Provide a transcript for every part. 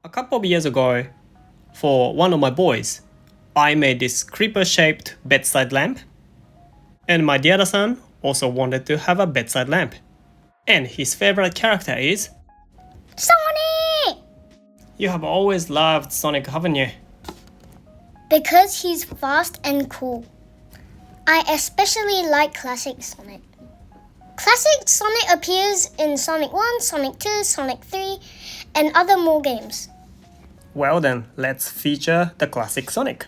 A couple of years ago, for one of my boys, I made this creeper-shaped bedside lamp, and my the other son also wanted to have a bedside lamp. And his favorite character is Sonic! You have always loved Sonic, haven't you? Because he's fast and cool. I especially like Classic Sonic. Classic Sonic appears in Sonic 1, Sonic 2, Sonic 3, and other more games. Well then, let's feature the classic Sonic.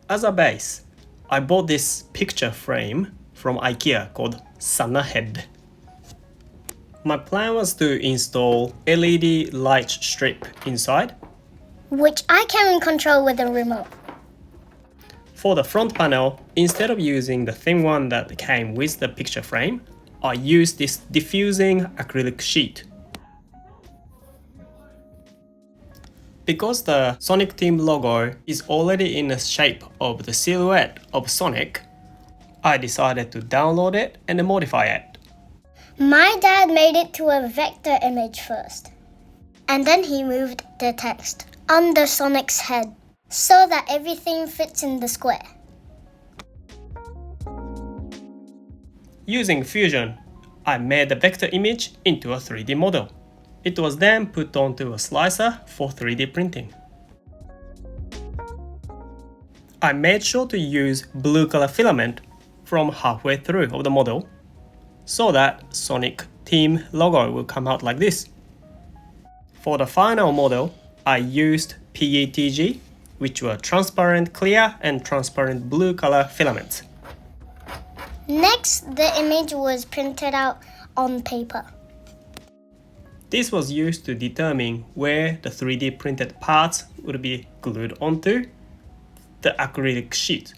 As a base, I bought this picture frame from IKEA called SANNAHED. My plan was to install LED light strip inside. Which I can control with a remote. For the front panel, instead of using the thin one that came with the picture frame, I used this diffusing acrylic sheet. Because the Sonic Team logo is already in the shape of the silhouette of Sonic, I decided to download it and modify it. My dad made it to a vector image first. And then he moved the text under Sonic's head so that everything fits in the square. Using Fusion, I made the vector image into a 3D model. It was then put onto a slicer for 3D printing. I made sure to use blue color filament from halfway through of the model so that Sonic Team logo will come out like this. For the final model, I used PETG, which were transparent clear and transparent blue color filaments. Next, the image was printed out on paper. This was used to determine where the 3D printed parts would be glued onto the acrylic sheet.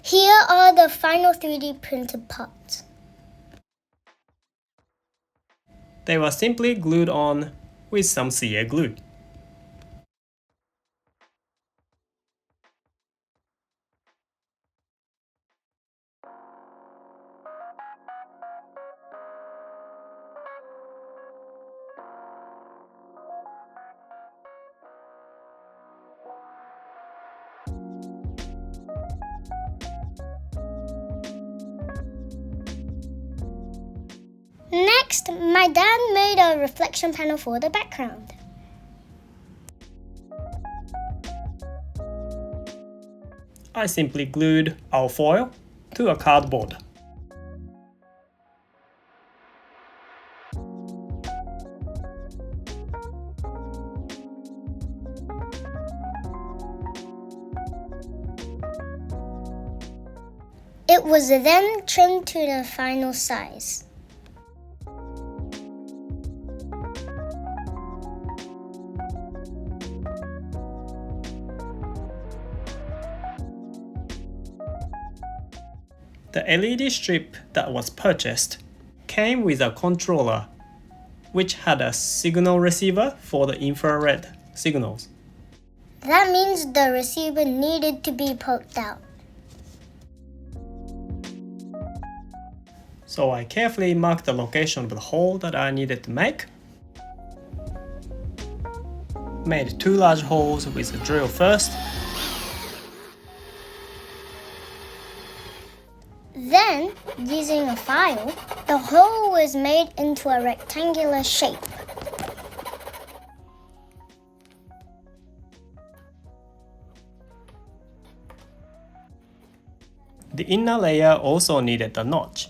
Here are the final 3D printed parts. They were simply glued on with some CA glue. Next, my dad made a reflection panel for the background. I simply glued our foil to a cardboard. It was then trimmed to the final size. The LED strip that was purchased came with a controller which had a signal receiver for the infrared signals. That means the receiver needed to be poked out. So I carefully marked the location of the hole that I needed to make. Made 2 large holes with a drill first. Then, using a file, the hole was made into a rectangular shape. The inner layer also needed a notch.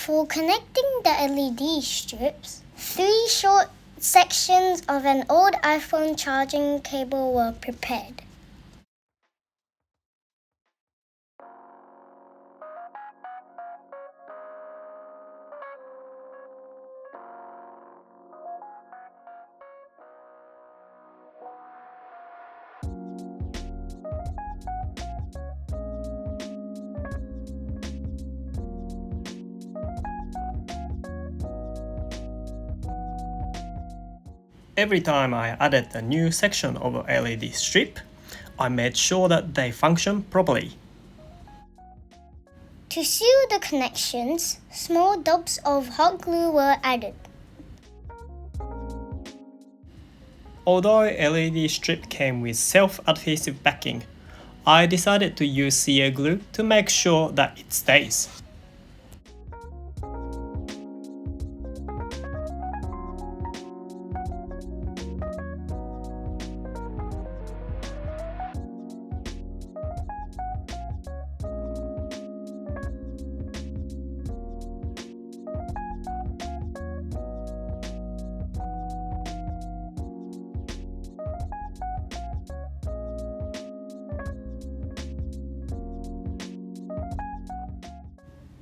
For connecting the LED strips, 3 short sections of an old iPhone charging cable were prepared. Every time I added a new section of a LED strip, I made sure that they function properly. To seal the connections, small dobs of hot glue were added. Although LED strip came with self-adhesive backing, I decided to use clear glue to make sure that it stays.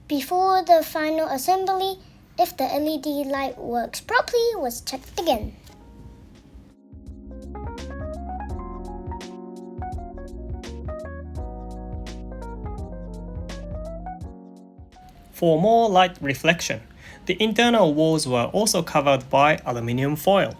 Before the final assembly, if the LED light works properly was checked again. For more light reflection, the internal walls were also covered by aluminum foil.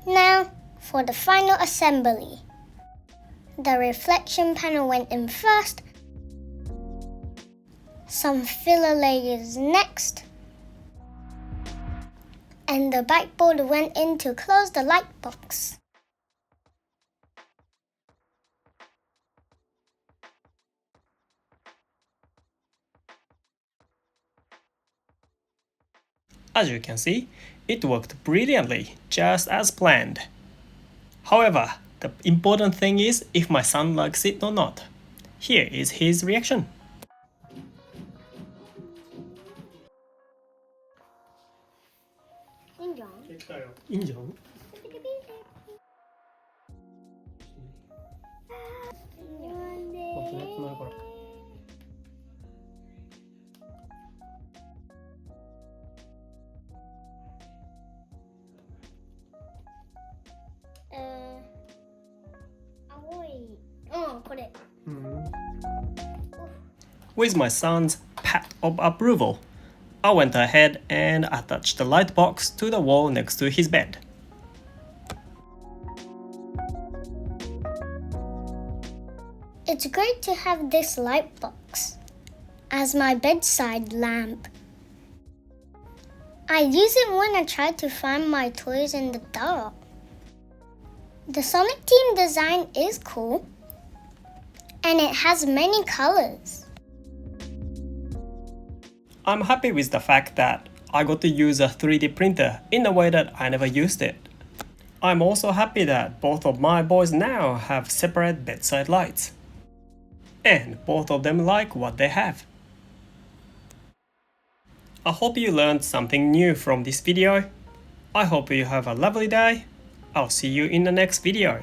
Now, for the final assembly. The reflection panel went in first, some filler layers next, and the backboard went in to close the light box. As you can see, it worked brilliantly, just as planned. However, the important thing is if my son likes it or not. Here is his reaction. 인정. With my son's pat of approval, I went ahead and attached the light box to the wall next to his bed. It's great to have this light box as my bedside lamp. I use it when I try to find my toys in the dark. The Sonic Team design is cool, and it has many colors. I'm happy with the fact that I got to use a 3D printer in a way that I never used it. I'm also happy that both of my boys now have separate bedside lights. And both of them like what they have. I hope you learned something new from this video. I hope you have a lovely day. I'll see you in the next video.